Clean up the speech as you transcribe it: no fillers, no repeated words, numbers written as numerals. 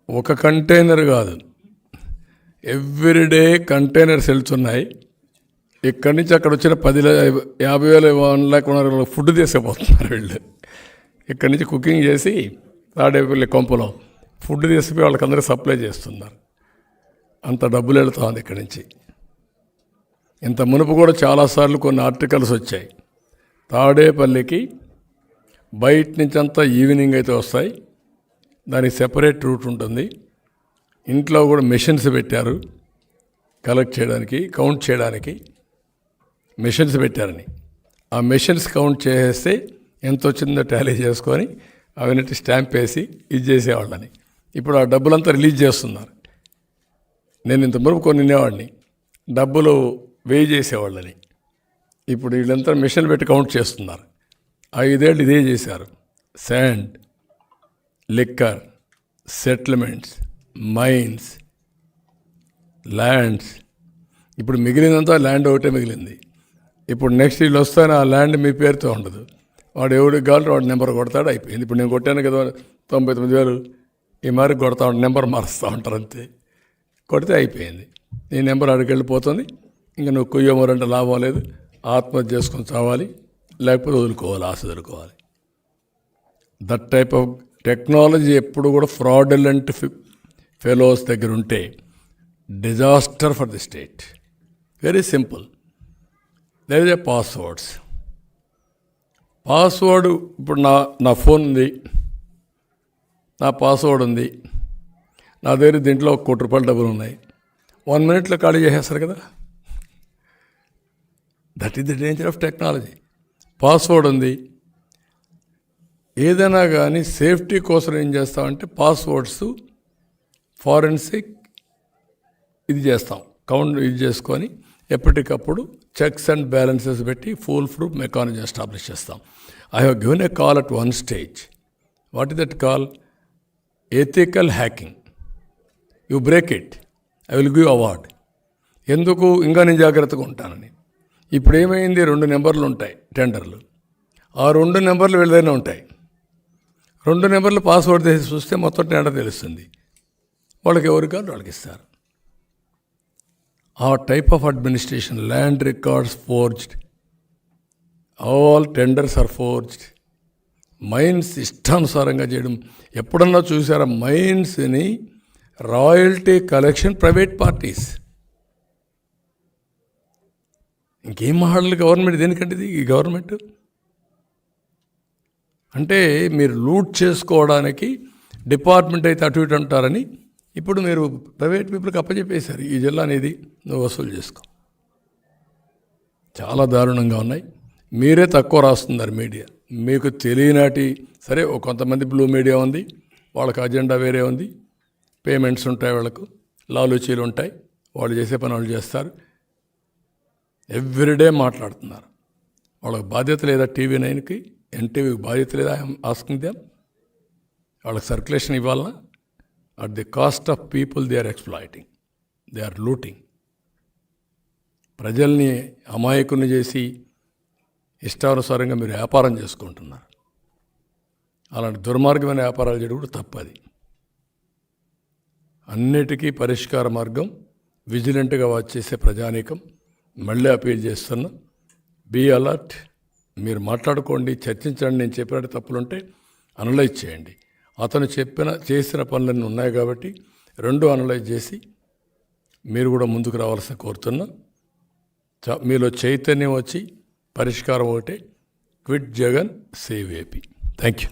ఒక కంటైనర్ కాదు, everyday containers వెళ్తున్నాయి. ఇక్కడి నుంచి అక్కడ వచ్చిన 50,000 1 lakh ఫుడ్ తీసుకుపోతున్నారు వీళ్ళు. ఇక్కడి నుంచి కుకింగ్ చేసి తాడేపల్లి కొంపలో ఫుడ్ తీసుకుపోయి వాళ్ళకందరూ సప్లై చేస్తున్నారు. అంత డబ్బులు వెళుతుంది ఇక్కడి నుంచి. ఇంత మునుపు కూడా చాలాసార్లు కొన్ని ఆర్టికల్స్ వచ్చాయి. తాడేపల్లికి బయట నుంచి అంతా ఈవినింగ్ అయితే వస్తాయి, దానికి సెపరేట్ రూట్ ఉంటుంది. ఇంట్లో కూడా మెషిన్స్ పెట్టారు, కలెక్ట్ చేయడానికి, కౌంట్ చేయడానికి మెషిన్స్ పెట్టారని. ఆ మెషిన్స్ కౌంట్ చేసేస్తే ఎంత వచ్చిందో టాలీ చేసుకొని అవన్నీ స్టాంప్ వేసి ఇది చేసేవాళ్ళని. ఇప్పుడు ఆ డబ్బులంతా రిలీజ్ చేస్తున్నారు. నేను ఇంత మునుపు కొన్ని వినేవాడిని, డబ్బులు వేయి చేసేవాళ్ళని. ఇప్పుడు వీళ్ళంతా మిషన్ పెట్టి కౌంట్ చేస్తున్నారు. 5 ఏళ్ళు ఇదే చేశారు. Sand, liquor, settlements, mines, lands. ఇప్పుడు మిగిలినంతా ల్యాండ్ ఒకటే మిగిలింది. ఇప్పుడు నెక్స్ట్ వీళ్ళు వస్తానే ఆ ల్యాండ్ మీ పేరుతో ఉండదు. వాడు ఎవడికి కావాలి వాడు నెంబర్ కొడతాడు, అయిపోయింది. ఇప్పుడు నేను కొట్టాను కదా 99,000, ఈ మరి కొడతా ఉంటాను, నెంబర్ మారుస్తూ ఉంటారు అంతే. కొడితే అయిపోయింది, నీ నెంబర్ అక్కడికి వెళ్ళిపోతుంది. ఇంకా నువ్వు కుయ్యమరంటే లాభం లేదు, ఆత్మహత్య చేసుకొని చావాలి, లేకపోతే వదులుకోవాలి, ఆశ వదులుకోవాలి. దట్ టైప్ ఆఫ్ టెక్నాలజీ ఎప్పుడు కూడా ఫ్రాడులెంట్ ఫెలోస్ దగ్గర ఉంటే disaster for the state. Very simple. There is a password. ఇప్పుడు నా ఫోన్ ఉంది, నా పాస్వర్డ్ ఉంది, నా దగ్గర దీంట్లో 1 కోటి రూపాయల డబ్బులు ఉన్నాయి. 1 minute ఖాళీ చేసేస్తారు కదా. That is the danger of technology. Password ఉంది, ఏదైనా కానీ సేఫ్టీ కోసం ఏం చేస్తామంటే పాస్వర్డ్స్ ఫారెన్సిక్ ఇది చేస్తాం, కౌంట్ ఇది చేసుకొని ఎప్పటికప్పుడు చెక్స్ అండ్ బ్యాలెన్సెస్ పెట్టి ఫుల్ ప్రూఫ్ మెకానిజం ఎస్టాబ్లిష్ చేస్తాం. I have given a call at 1 stage. What is that call? Ethical hacking. You break it, I will give award. ఎందుకు? ఇంకా నేను జాగ్రత్తగా ఉంటానని. ఇప్పుడు ఏమైంది, 2 నెంబర్లు ఉంటాయి టెండర్లు. ఆ 2 నెంబర్లు వీళ్ళదైనా ఉంటాయి. 2 నెంబర్లు పాస్వర్డ్ చేసి చూస్తే మొత్తం టెండర్ తెలుస్తుంది. వాళ్ళకి ఎవరికి కాదు వాళ్ళకి ఇస్తారు. ఆ type of administration. Land records forged, all tenders are forged. Mines ఇష్టానుసారంగా చేయడం. ఎప్పుడన్నా చూసారా మైన్స్ని? Royalty collection private parties. ఇంకేం మాట్లాడాలి గవర్నమెంట్ దేనికంటే? ఈ గవర్నమెంట్ అంటే మీరు లూట్ చేసుకోవడానికి డిపార్ట్మెంట్ అయితే అటు ఇటు అంటారని ఇప్పుడు మీరు ప్రైవేట్ పీపుల్కి అప్పచెప్పేశారు. ఈ జిల్లా అనేది నువ్వు వసూలు చేసుకో. చాలా దారుణంగా ఉన్నాయి. మీరే తక్కువ రాస్తున్నారు మీడియా. మీకు తెలియనాటి సరే, కొంతమంది బ్లూ మీడియా ఉంది, వాళ్ళకి అజెండా వేరే ఉంది, పేమెంట్స్ ఉంటాయి, వాళ్ళకు లాలూచీలు ఉంటాయి, వాళ్ళు చేసే పని వాళ్ళు చేస్తారు. ఎవ్రీడే మాట్లాడుతున్నారు. వాళ్ళకి బాధ్యత లేదా? టీవీ 9కి, ఎన్టీవీకి బాధ్యత లేదా? Asking them. వాళ్ళకి సర్క్యులేషన్ ఇవ్వాలన్నా? At the cost of people they are exploiting, they are looting. ప్రజల్ని అమాయకుని చేసి ఇష్టానుసారంగా మీరు వ్యాపారం చేసుకుంటున్నారు. అలాంటి దుర్మార్గమైన వ్యాపారాలు చేయడం కూడా తప్పది. అన్నిటికీ పరిష్కార మార్గం విజిలెంట్గా వాచ్ చేసే ప్రజానీకం మళ్ళీ అపీల్ చేస్తున్నా. Be alert. మీరు మాట్లాడుకోండి, చర్చించండి. నేను చెప్పినట్టు తప్పులుంటే అనలైజ్ చేయండి. అతను చేసిన పనులన్నీ ఉన్నాయి కాబట్టి 2 అనలైజ్ చేసి మీరు కూడా ముందుకు రావాల్సిన కోరుతున్నా. మీలో చైతన్యం వచ్చి పరిష్కారం ఒకటే, quit Jagan, save AP. Thank you.